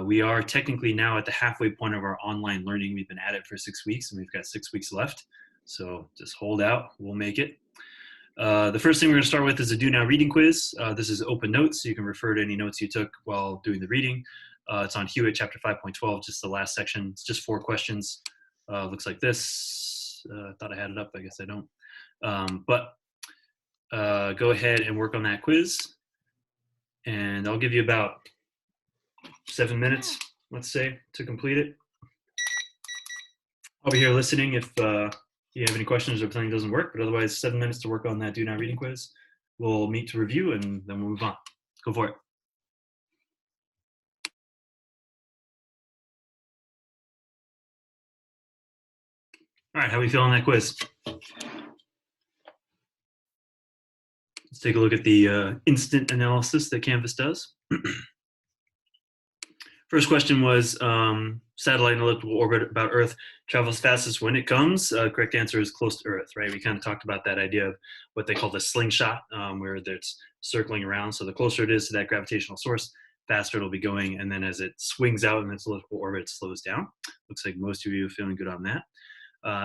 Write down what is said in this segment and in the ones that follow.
We are technically now at the halfway point of our online learning. We've been at it for 6 weeks and we've got 6 weeks left. So just hold out, we'll make it. The first thing we're gonna start with is a do now reading quiz. This is open notes, so you can refer to any notes you took while doing the reading. It's on Hewitt chapter 5.12, just the last section. It's just 4 questions. Looks like this. Thought I had it up, I guess I don't. Go ahead and work on that quiz. And I'll give you about 7 minutes, let's say, to complete it. I'll be here listening if you have any questions or if something doesn't work, but otherwise 7 minutes to work on that do not reading quiz. We'll meet to review and then we'll move on. Go for it. All right, how are we feeling that quiz? Let's take a look at the instant analysis that Canvas does. First question was satellite in elliptical orbit about Earth travels fastest when it comes. Correct answer is close to Earth, right? We kind of talked about that idea of what they call the slingshot, where it's circling around. So the closer it is to that gravitational source, faster it'll be going. And then as it swings out in its elliptical orbit, it slows down. Looks like most of you are feeling good on that.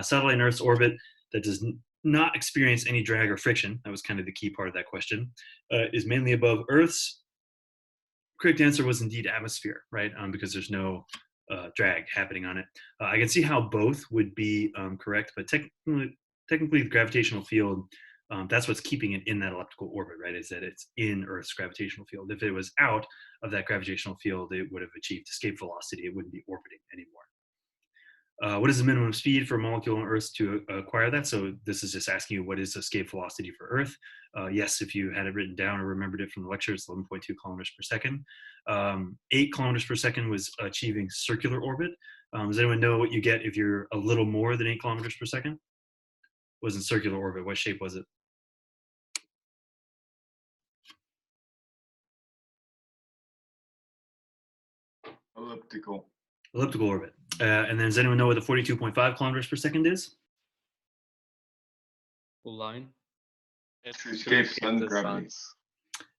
Satellite in Earth's orbit that does not experience any drag or friction, that was kind of the key part of that question, is mainly above Earth's. Correct answer was indeed atmosphere, right? Because there's no drag happening on it. I can see how both would be correct, but technically the gravitational field, that's what's keeping it in that elliptical orbit, right? Is that it's in Earth's gravitational field. If it was out of that gravitational field, it would have achieved escape velocity. It wouldn't be orbiting anymore. What is the minimum speed for a molecule on Earth to acquire that? So this is just asking you what is escape velocity for Earth. Yes, if you had it written down or remembered it from the lecture, it's 11.2 kilometers per second. 8 kilometers per second was achieving circular orbit. Does anyone know what you get if you're a little more than 8 kilometers per second? Was in circular orbit. What shape was it? Elliptical. Elliptical orbit. And then does anyone know what the 42.5 kilometers per second is? Full line. It's escape sun gravity.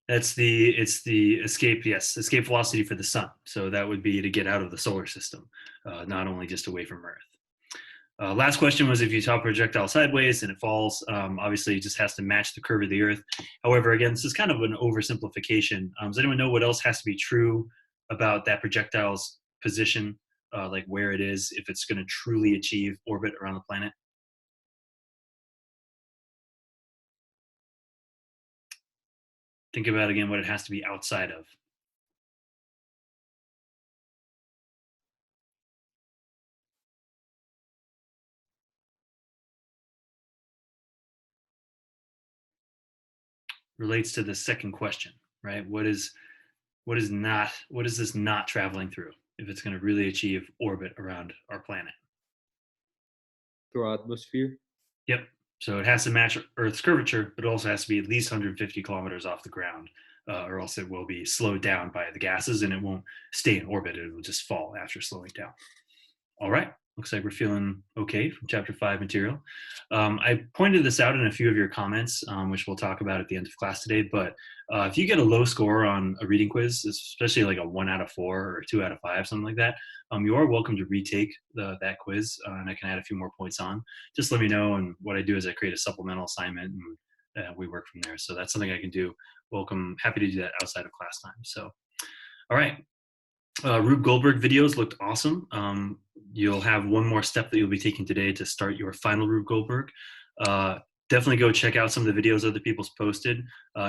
It's the escape, yes, escape velocity for the sun. So that would be to get out of the solar system, not only just away from Earth. Last question was if you toss a projectile sideways and it falls, obviously it just has to match the curve of the Earth. However, again, this is kind of an oversimplification. Does anyone know what else has to be true about that projectile's position, like where it is, if it's going to truly achieve orbit around the planet? Think about again what it has to be outside of. Relates to the second question, right? What is this not traveling through if it's going to really achieve orbit around our planet? Through atmosphere. Yep. So it has to match Earth's curvature, but it also has to be at least 150 kilometers off the ground, or else it will be slowed down by the gases and it won't stay in orbit. It will just fall after slowing down. All right. Looks like we're feeling okay from chapter 5 material. I pointed this out in a few of your comments, which we'll talk about at the end of class today. But if you get a low score on a reading quiz, especially like a 1 out of 4 or 2 out of 5, something like that, you are welcome to retake that quiz, and I can add a few more points on. Just let me know, and what I do is I create a supplemental assignment, and we work from there. So that's something I can do. Welcome, happy to do that outside of class time. So, all right. Rube Goldberg videos looked awesome. You'll have one more step that you'll be taking today to start your final Rube Goldberg. Definitely go check out some of the videos other people's posted.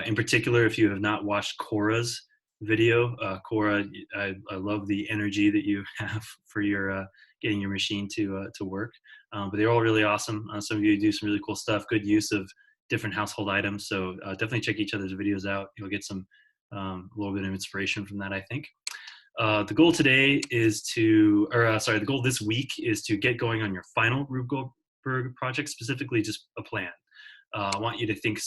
In particular, if you have not watched Cora's video, Cora, I love the energy that you have for your getting your machine to work. But they're all really awesome. Some of you do some really cool stuff, good use of different household items. So definitely check each other's videos out. You'll get some a little bit of inspiration from that, I think. The goal today is the goal this week is to get going on your final Rube Goldberg project, specifically just a plan. I want you to think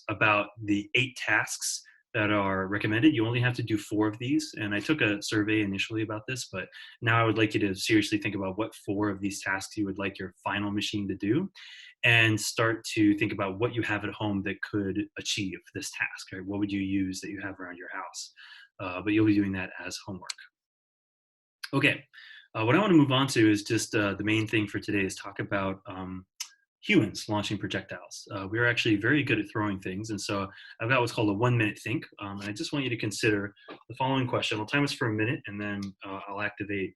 about the 8 tasks that are recommended. You only have to do 4 of these. And I took a survey initially about this, but now I would like you to seriously think about what 4 of these tasks you would like your final machine to do, and start to think about what you have at home that could achieve this task, right? What would you use that you have around your house? But you'll be doing that as homework. Okay. What I want to move on to is just the main thing for today is talk about humans launching projectiles. We're actually very good at throwing things. And so I've got what's called a 1 minute think. And I just want you to consider the following question. I'll time this for a minute and then I'll activate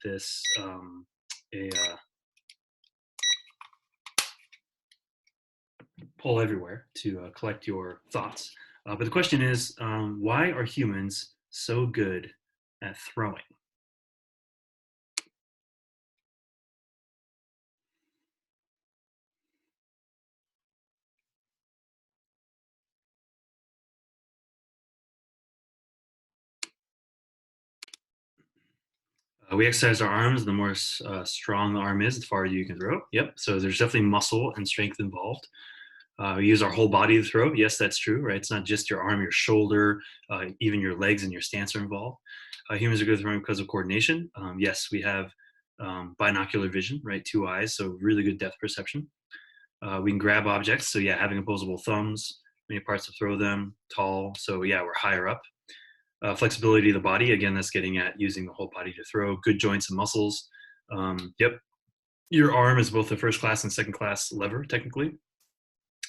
this a poll everywhere to collect your thoughts. But the question is, why are humans so good at throwing? We exercise our arms. The more strong the arm is, the farther you can throw. Yep. So there's definitely muscle and strength involved. We use our whole body to throw. Yes, that's true, right? It's not just your arm, your shoulder, even your legs and your stance are involved. Humans are good at throwing because of coordination. Yes, we have binocular vision, right? Two eyes, so really good depth perception. We can grab objects. So yeah, having opposable thumbs, many parts to throw them, tall. So yeah, we're higher up. Flexibility of the body, again, that's getting at using the whole body to throw. Good joints and muscles. Yep. Your arm is both a first class and second class lever, technically,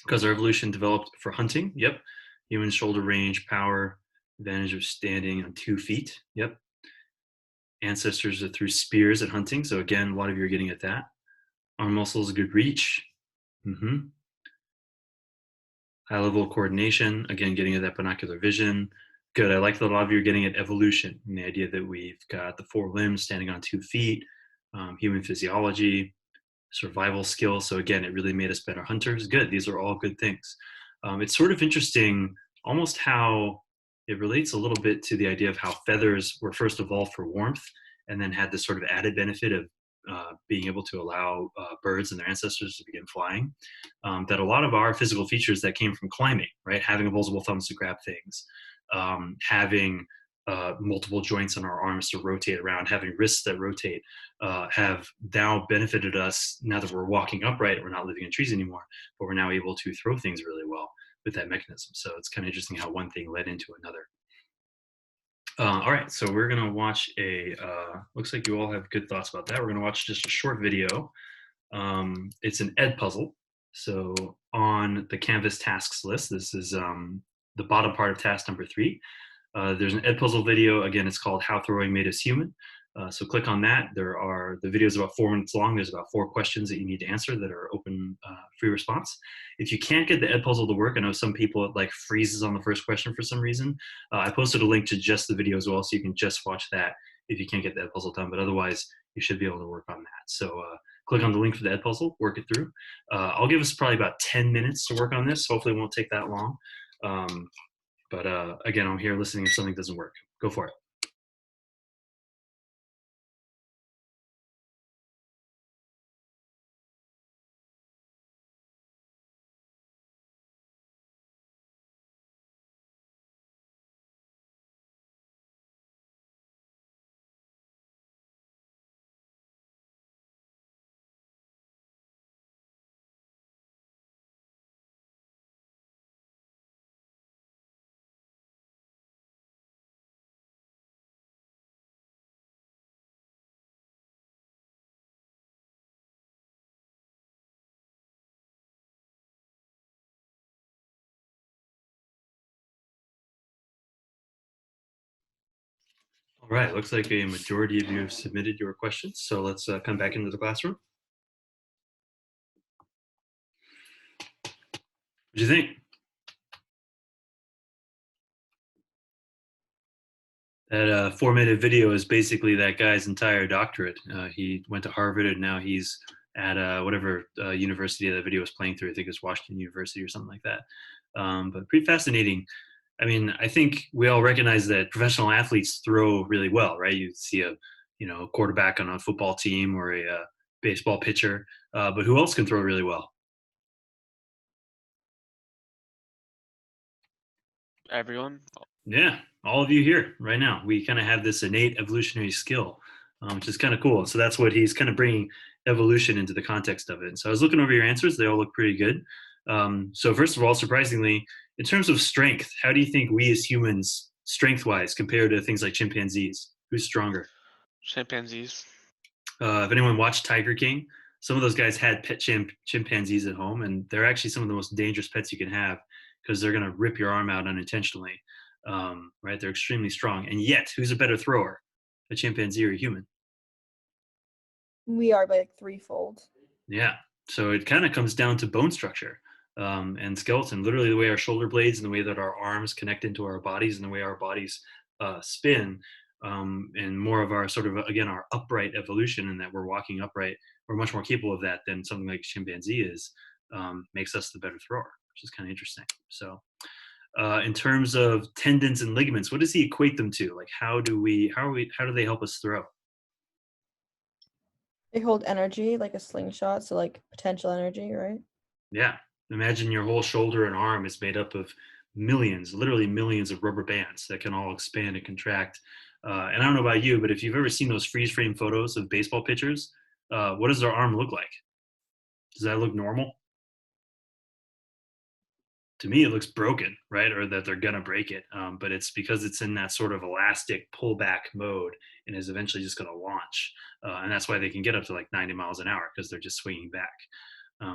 because our evolution developed for hunting. Yep. Human shoulder range, power, advantage of standing on 2 feet. Yep. Ancestors are through spears at hunting. So again, a lot of you are getting at that. Arm muscles, good reach. Mm-hmm. High level of coordination, again, getting at that binocular vision. Good. I like that a lot of you are getting at evolution and the idea that we've got the four limbs standing on 2 feet, human physiology, survival skills. So again, it really made us better hunters. Good. These are all good things. It's sort of interesting, almost how it relates a little bit to the idea of how feathers were first evolved for warmth and then had this sort of added benefit of being able to allow birds and their ancestors to begin flying. That a lot of our physical features that came from climbing, right? Having opposable thumbs to grab things, having multiple joints on our arms to rotate around, having wrists that rotate, have now benefited us now that we're walking upright. We're not living in trees anymore, but we're now able to throw things really well with that mechanism. So it's kind of interesting how one thing led into another. All right, so we're gonna watch looks like you all have good thoughts about that. We're gonna watch just a short video. It's an ed puzzle. So on the Canvas tasks list, this is the bottom part of task number 3. There's an ed puzzle video. Again, it's called How Throwing Made Us Human. So click on that. The video is about 4 minutes long. There's about 4 questions that you need to answer that are open, free response. If you can't get the ed puzzle to work, I know some people, it like freezes on the first question for some reason. I posted a link to just the video as well, so you can just watch that if you can't get the ed puzzle done. But otherwise, you should be able to work on that. So click on the link for the ed puzzle, work it through. I'll give us probably about 10 minutes to work on this. Hopefully it won't take that long. But again, I'm here listening if something doesn't work. Go for it. All right, looks like a majority of you have submitted your questions. So let's come back into the classroom. What do you think? That 4-minute video is basically that guy's entire doctorate. He went to Harvard and now he's at whatever university that video was playing through. I think it's Washington University or something like that. But pretty fascinating. I mean, I think we all recognize that professional athletes throw really well, right? You see a quarterback on a football team or a baseball pitcher, but who else can throw really well? Everyone. Yeah, all of you here right now. We kind of have this innate evolutionary skill, which is kind of cool. So that's what he's kind of bringing evolution into the context of it. And so I was looking over your answers; they all look pretty good. So first of all, surprisingly, in terms of strength, how do you think we as humans, strength-wise, compare to things like chimpanzees? Who's stronger? Chimpanzees. If anyone watched Tiger King, some of those guys had pet chimpanzees at home, and they're actually some of the most dangerous pets you can have because they're going to rip your arm out unintentionally. Right? They're extremely strong. And yet, who's a better thrower, a chimpanzee or a human? We are by like threefold. Yeah. So it kind of comes down to bone structure and skeleton, literally the way our shoulder blades and the way that our arms connect into our bodies and the way our bodies spin. And more of our sort of, again, our upright evolution and that we're walking upright, we're much more capable of that than something like a chimpanzee is, makes us the better thrower, which is kind of interesting. So in terms of tendons and ligaments, what does he equate them to? Like, how do they help us throw? They hold energy like a slingshot, so like potential energy, right? Yeah. Imagine your whole shoulder and arm is made up of millions, literally millions of rubber bands that can all expand and contract. And I don't know about you, but if you've ever seen those freeze frame photos of baseball pitchers, what does their arm look like? Does that look normal? To me, it looks broken, right? Or that they're gonna break it. But it's because it's in that sort of elastic pullback mode and is eventually just gonna launch. And that's why they can get up to like 90 miles an hour because they're just swinging back.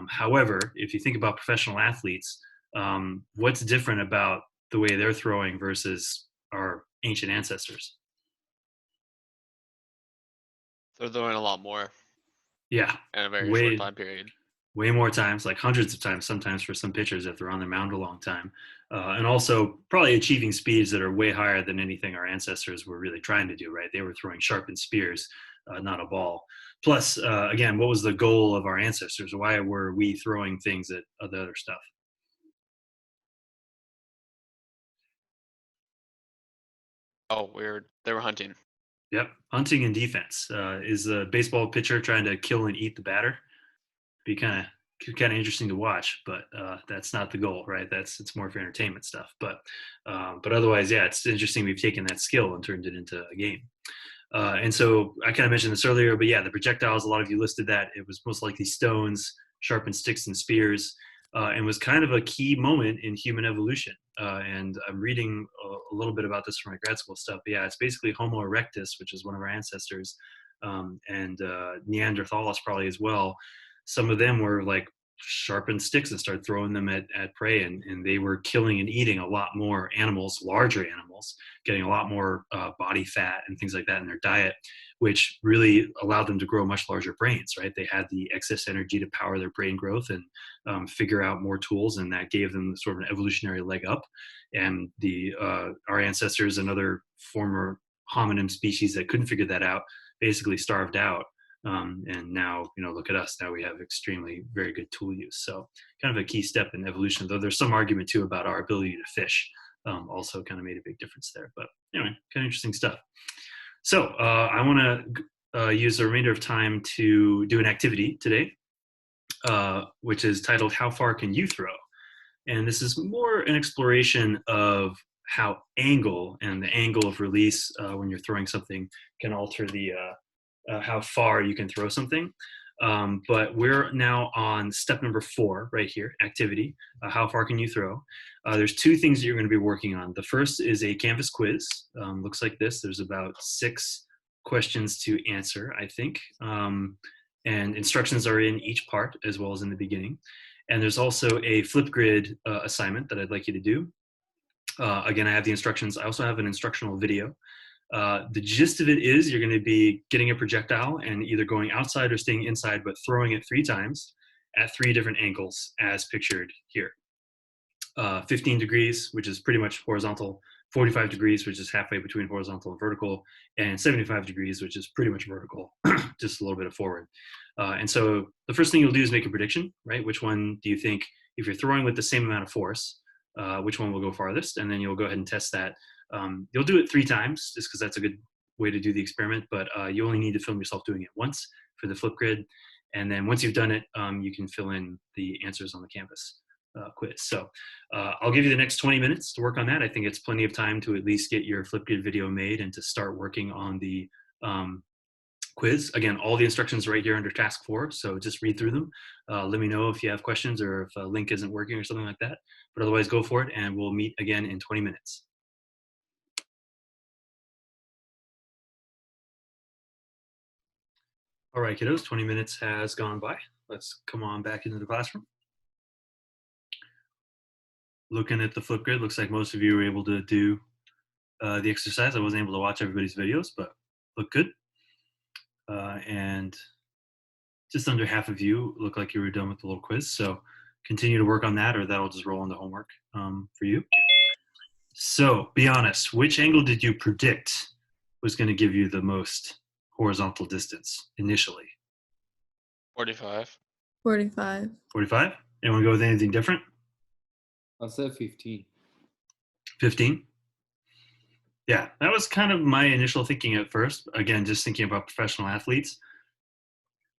However, if you think about professional athletes, what's different about the way they're throwing versus our ancient ancestors? They're doing a lot more Yeah, in a very short way time period. way more times, like hundreds of times, sometimes for some pitchers if they're on the mound a long time, and also probably achieving speeds that are way higher than anything our ancestors were really trying to do. Right? They were throwing sharpened spears, not a ball. Plus, again, what was the goal of our ancestors? Why were we throwing things at the other stuff? Oh, they were hunting. Yep, hunting and defense. Is the baseball pitcher trying to kill and eat the batter? Be kind of interesting to watch, but that's not the goal, right? It's more for entertainment stuff. But otherwise, yeah, it's interesting we've taken that skill and turned it into a game. And so I kind of mentioned this earlier, but yeah, the projectiles. A lot of you listed that it was most likely stones, sharpened sticks, and spears, and was kind of a key moment in human evolution. And I'm reading a little bit about this from my grad school stuff. But yeah, it's basically Homo erectus, which is one of our ancestors, and Neanderthals probably as well. Some of them were like sharpened sticks and started throwing them at prey, and they were killing and eating a lot more animals, larger animals, getting a lot more body fat and things like that in their diet, which really allowed them to grow much larger brains, right? They had the excess energy to power their brain growth and figure out more tools, and that gave them sort of an evolutionary leg up. And our ancestors and other former hominin species that couldn't figure that out basically starved out. And now, look at us. Now we have extremely very good tool use. So kind of a key step in evolution, though there's some argument too about our ability to fish. Also kind of made a big difference there. But anyway, kind of interesting stuff. So I want to use the remainder of time to do an activity today, which is titled How Far Can You Throw? And this is more an exploration of how angle and the angle of release when you're throwing something can alter the how far you can throw something. But we're now on step number 4 right here, activity. How far can you throw? There's 2 things that you're going to be working on. The first is a Canvas quiz. Looks like this. There's about 6 questions to answer, I think. And instructions are in each part as well as in the beginning. And there's also a Flipgrid assignment that I'd like you to do. Again, I have the instructions. I also have an instructional video. The gist of it is you're going to be getting a projectile and either going outside or staying inside, but throwing it 3 times at 3 different angles as pictured here. 15 degrees, which is pretty much horizontal, 45 degrees, which is halfway between horizontal and vertical, and 75 degrees, which is pretty much vertical, just a little bit of forward. And so the first thing you'll do is make a prediction, right? Which one do you think, if you're throwing with the same amount of force, which one will go farthest? And then you'll go ahead and test that. You'll do it 3 times just because that's a good way to do the experiment, but you only need to film yourself doing it once for the Flipgrid. And then once you've done it, you can fill in the answers on the Canvas quiz. So I'll give you the next 20 minutes to work on that. I think it's plenty of time to at least get your Flipgrid video made and to start working on the quiz. Again, all the instructions are right here under task 4, so just read through them. Let me know if you have questions or if a link isn't working or something like that. But otherwise, go for it, and we'll meet again in 20 minutes. All right, kiddos, 20 minutes has gone by. Let's come on back into the classroom. Looking at the flip grid, looks like most of you were able to do the exercise. I wasn't able to watch everybody's videos, but look good. And just under half of you look like you were done with the little quiz. So continue to work on that, or that'll just roll into homework for you. So be honest, which angle did you predict was going to give you the most horizontal distance initially? 45. 45. 45? Anyone go with anything different? I said 15. 15? Yeah, that was kind of my initial thinking at first. Again, just thinking about professional athletes.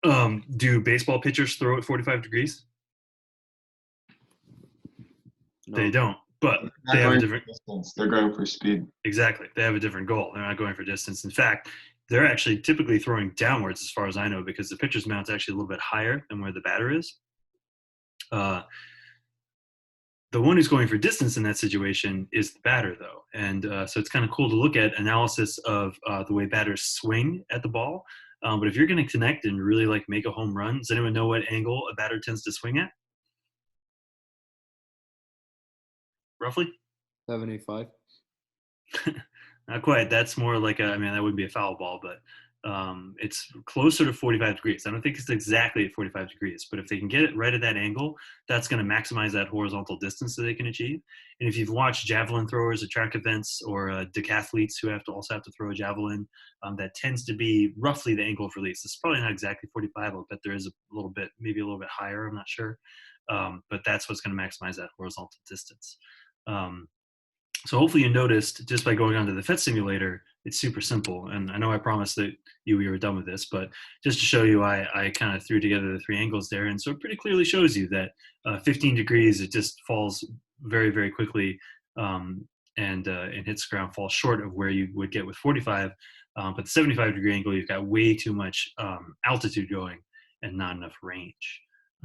Do baseball pitchers throw at 45 degrees? No. They don't, but They're they not have a going different, for distance. They're going for speed. exactly. They have a different goal. They're not going for distance. In fact, they're actually typically throwing downwards as far as I know, because the pitcher's mount's actually a little bit higher than where the batter is. The one who's going for distance in that situation is the batter, though. And so it's kind of cool to look at analysis of the way batters swing at the ball. But if you're going to connect and really like make a home run, does anyone know what angle a batter tends to swing at? Roughly? 75. Not quite. That's more like I mean, that would be a foul ball, but it's closer to 45 degrees. I don't think it's exactly at 45 degrees, but if they can get it right at that angle, that's going to maximize that horizontal distance that they can achieve. And if you've watched javelin throwers at track events or decathletes who also have to throw a javelin, that tends to be roughly the angle of release. It's probably not exactly 45. I'll bet there is a little bit, maybe a little bit higher. I'm not sure. But that's what's going to maximize that horizontal distance. So hopefully you noticed just by going onto the FET simulator, it's super simple. And I know I promised that we were done with this, but just to show you, I kind of threw together the three angles there. And so it pretty clearly shows you that 15 degrees, it just falls very, very quickly and hits the ground, falls short of where you would get with 45. But the 75-degree angle, you've got way too much altitude going and not enough range.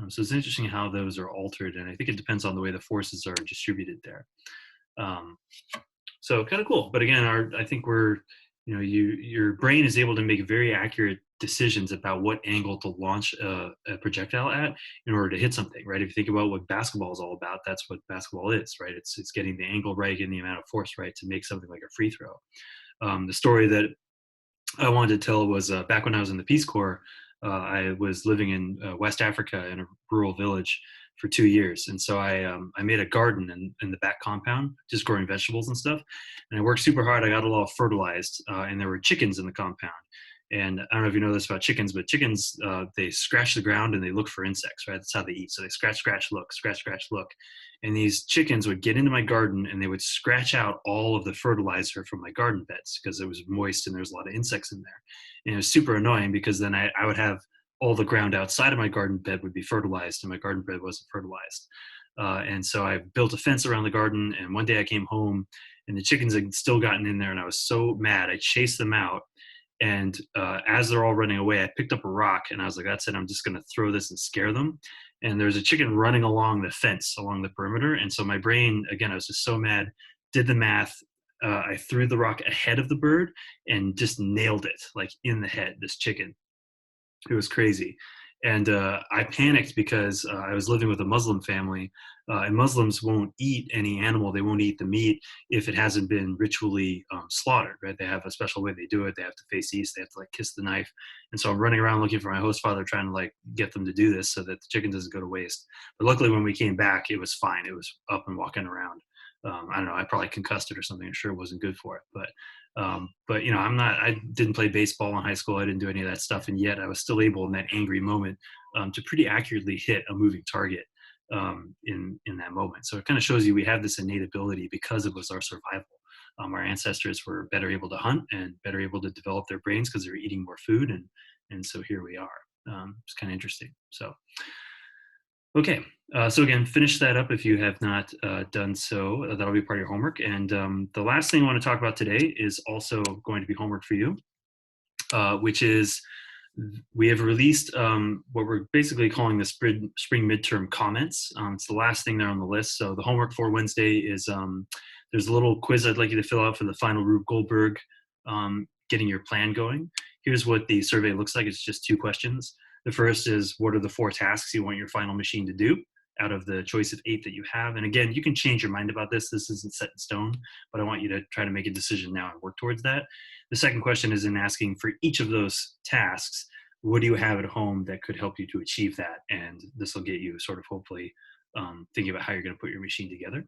So it's interesting how those are altered. And I think it depends on the way the forces are distributed there. So kind of cool. But again, I think your brain is able to make very accurate decisions about what angle to launch a projectile at in order to hit something, right? If you think about what basketball is all about, that's what basketball is, right? It's getting the angle right, getting the amount of force right to make something like a free throw. The story that I wanted to tell was back when I was in the Peace Corps, I was living in West Africa in a rural village for 2 years. And so I made a garden in the back compound, just growing vegetables and stuff. And I worked super hard. I got it all fertilized, and there were chickens in the compound. And I don't know if you know this about chickens, but chickens, they scratch the ground and they look for insects, right? That's how they eat. So they scratch, scratch, look, scratch, scratch, look. And these chickens would get into my garden and they would scratch out all of the fertilizer from my garden beds because it was moist and there's a lot of insects in there. And it was super annoying because then I would have all the ground outside of my garden bed would be fertilized and my garden bed wasn't fertilized. And so I built a fence around the garden, and one day I came home and the chickens had still gotten in there and I was so mad. I chased them out. And as they're all running away, I picked up a rock and I was like, that's it. I'm just going to throw this and scare them. And there's a chicken running along the fence, along the perimeter. And so my brain, again, I was just so mad, did the math. I threw the rock ahead of the bird and just nailed it, like in the head, this chicken. It was crazy. And I panicked because I was living with a Muslim family, and Muslims won't eat any animal. They won't eat the meat if it hasn't been ritually slaughtered, right? They have a special way they do it. They have to face east. They have to like kiss the knife. And so I'm running around looking for my host father, trying to like get them to do this so that the chicken doesn't go to waste. But luckily when we came back, it was fine. It was up and walking around. I don't know, I probably concussed it or something. I'm sure it wasn't good for it. But you know, I didn't play baseball in high school. I didn't do any of that stuff. And yet I was still able in that angry moment to pretty accurately hit a moving target in that moment. So it kind of shows you we have this innate ability because it was our survival. Our ancestors were better able to hunt and better able to develop their brains because they were eating more food. And so here we are. It's kind of interesting. So, okay. So again, finish that up if you have not done so. That'll be part of your homework. And the last thing I want to talk about today is also going to be homework for you, which is we have released what we're basically calling the spring midterm comments. It's the last thing there on the list. So the homework for Wednesday is there's a little quiz I'd like you to fill out for the final Rube Goldberg getting your plan going. here's what the survey looks like. It's just 2 questions. The first is, what are the 4 tasks you want your final machine to do out of the choice of 8 that you have? And again, you can change your mind about this. This isn't set in stone, but I want you to try to make a decision now and work towards that. The second question is in asking for each of those tasks, what do you have at home that could help you to achieve that? And this will get you sort of hopefully thinking about how you're going to put your machine together.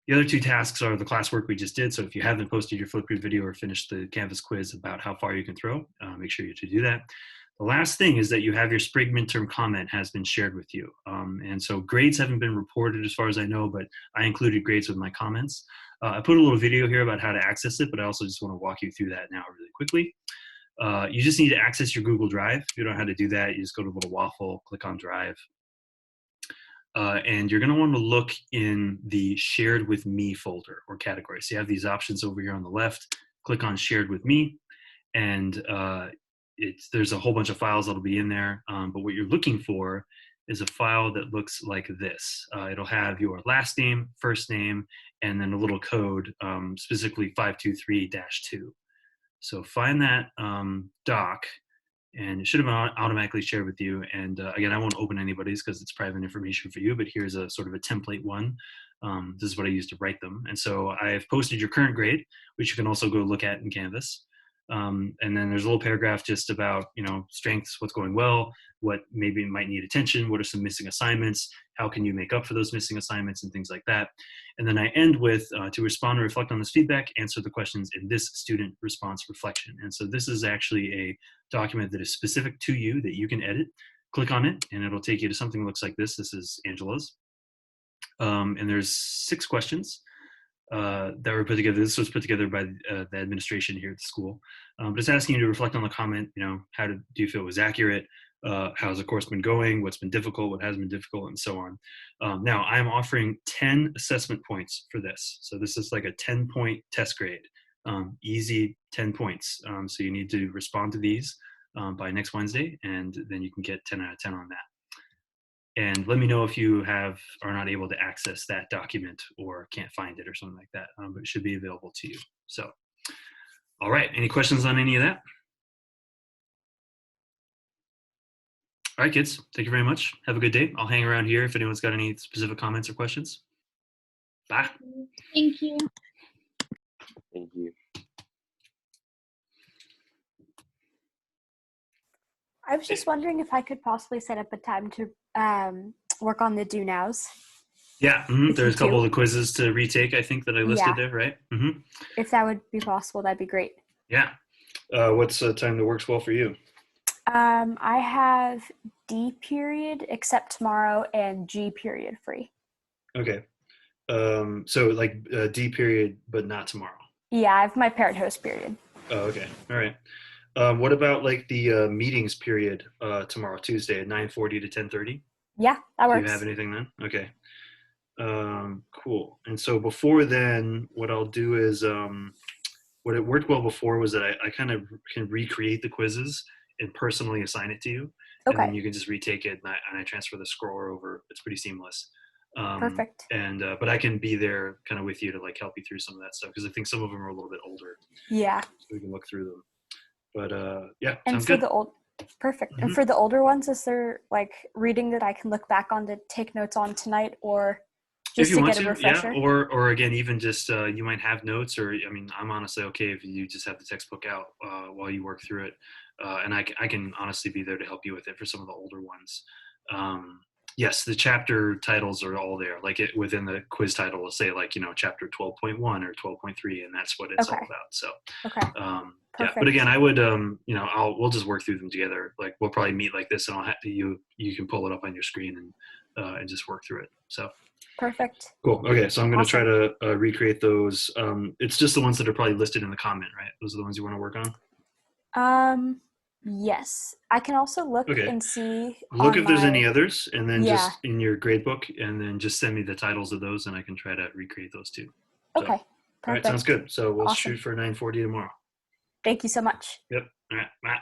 The other 2 tasks are the classwork we just did. So if you haven't posted your Flipgrid video or finished the Canvas quiz about how far you can throw, make sure you to do that. The last thing is that you have your Sprig midterm comment has been shared with you. And so grades haven't been reported as far as I know, but I included grades with my comments. I put a little video here about how to access it, but I also just want to walk you through that now really quickly. You just need to access your Google Drive. If you don't know how to do that, you just go to the little waffle, click on Drive. And you're going to want to look in the Shared with Me folder or category. So you have these options over here on the left. Click on Shared with Me, and there's a whole bunch of files that'll be in there. But what you're looking for is a file that looks like this. It'll have your last name, first name, and then a little code, specifically 523-2. So find that doc, and it should have been automatically shared with you. And again, I won't open anybody's because it's private information for you, but here's a sort of a template one. This is what I use to write them. And so I have posted your current grade, which you can also go look at in Canvas. And then there's a little paragraph just about, strengths, what's going well, what maybe might need attention, what are some missing assignments, how can you make up for those missing assignments, and things like that. And then I end with, to respond and reflect on this feedback, answer the questions in this student response reflection. And so this is actually a document that is specific to you that you can edit. Click on it, and it'll take you to something that looks like this. This is Angela's. And there's 6 questions that were put together. This was put together by the administration here at the school. But it's asking you to reflect on the comment, how do you feel it was accurate? How's the course been going? What's been difficult? What has been difficult? And so on. Now, I'm offering 10 assessment points for this. So this is like a 10-point test grade. Easy 10 points. So you need to respond to these by next Wednesday, and then you can get 10 out of 10 on that. And let me know if you are not able to access that document or can't find it or something like that. But it should be available to you. So, all right. Any questions on any of that? All right, kids. Thank you very much. Have a good day. I'll hang around here if anyone's got any specific comments or questions. Bye. Thank you. Thank you. I was just wondering if I could possibly set up a time to work on the do nows. Yeah, there's a couple of the quizzes to retake, I think, that I listed there, right? If that would be possible, that'd be great. Yeah. What's a time that works well for you? I have D period except tomorrow and G period free. Okay. So like D period, but not tomorrow. Yeah, I have my parent host period. Oh, okay. All right. What about like the meetings period tomorrow, Tuesday at 9:40 to 10:30? Yeah, that works. Do you have anything then? Okay. Cool. And so before then, what I'll do is, what it worked well before was that I kind of can recreate the quizzes and personally assign it to you. Okay. And then you can just retake it, and I transfer the score over. It's pretty seamless. Perfect. And but I can be there kind of with you to like help you through some of that stuff, because I think some of them are a little bit older. Yeah. So we can look through them. But yeah, And sounds for good. the old, perfect. And for the older ones, is there like reading that I can look back on to take notes on tonight, or just to get a refresher? Yeah. Or again, even just you might have notes, or I mean, I'm honestly okay if you just have the textbook out while you work through it, and I can honestly be there to help you with it for some of the older ones. Yes, the chapter titles are all there. Like within the quiz title will say like, chapter 12.1 or 12.3, and that's what it's all about. So, yeah, but again, I would, we'll just work through them together. Like we'll probably meet like this, and I'll have you can pull it up on your screen and just work through it. So. Perfect. Cool. Okay, so I'm going to try to recreate those. It's just the ones that are probably listed in the comment, right? Those are the ones you want to work on? Yes. I can also look and see. Look if there's any others, and then just in your grade book, and then just send me the titles of those, and I can try to recreate those too. Okay. Perfect. All right, sounds good. So we'll shoot for 9:40 tomorrow. Thank you so much. Yep. All right. Bye.